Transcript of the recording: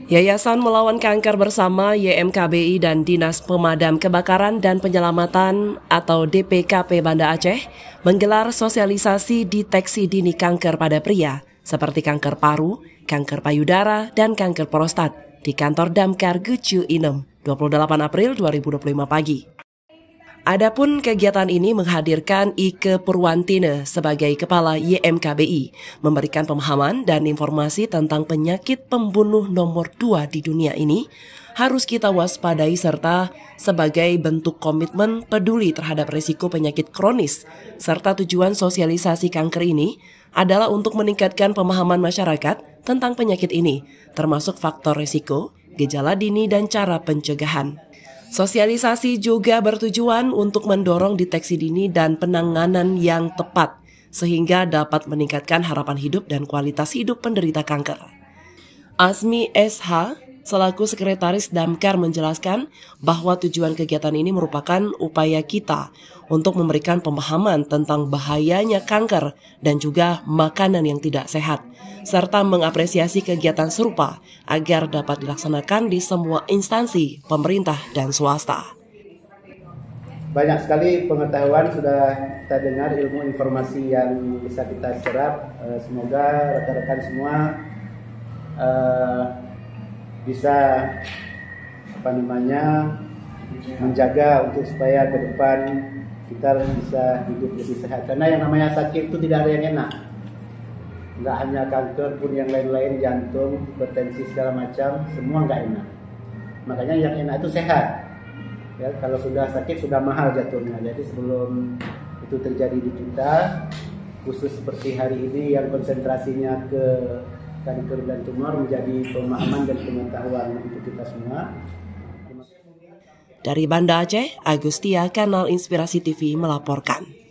Yayasan Melawan Kanker bersama YMKBI dan Dinas Pemadam Kebakaran dan Penyelamatan atau DPKP Banda Aceh menggelar sosialisasi deteksi dini kanker pada pria seperti kanker paru, kanker payudara, dan kanker prostat di kantor Damkar Gucu Inem 28 April 2025 pagi. Adapun kegiatan ini menghadirkan Ike Purwantine sebagai Kepala YMKBI, memberikan pemahaman dan informasi tentang penyakit pembunuh nomor 2 di dunia ini harus kita waspadai serta sebagai bentuk komitmen peduli terhadap risiko penyakit kronis, serta tujuan sosialisasi kanker ini adalah untuk meningkatkan pemahaman masyarakat tentang penyakit ini, termasuk faktor risiko, gejala dini, dan cara pencegahan. Sosialisasi juga bertujuan untuk mendorong deteksi dini dan penanganan yang tepat sehingga dapat meningkatkan harapan hidup dan kualitas hidup penderita kanker. Asmi SH selaku Sekretaris Damkar menjelaskan bahwa tujuan kegiatan ini merupakan upaya kita untuk memberikan pemahaman tentang bahayanya kanker dan juga makanan yang tidak sehat, serta mengapresiasi kegiatan serupa agar dapat dilaksanakan di semua instansi, pemerintah, dan swasta. Banyak sekali pengetahuan sudah kita dengar, ilmu informasi yang bisa kita serap. Semoga rekan-rekan semua bisa menjaga untuk supaya ke depan kita bisa hidup lebih sehat. Karena yang namanya sakit itu tidak ada yang enak. Nggak hanya kanker pun yang lain-lain, jantung, hipertensi segala macam, semua nggak enak. Makanya yang enak itu sehat. Ya, kalau sudah sakit sudah mahal jatuhnya. Jadi sebelum itu terjadi di kita, khusus seperti hari ini yang konsentrasinya ke kanker dan tumor, menjadi pemahaman dan pengetahuan untuk kita semua. Dari Banda Aceh, Agustia, Kanal Inspirasi TV melaporkan.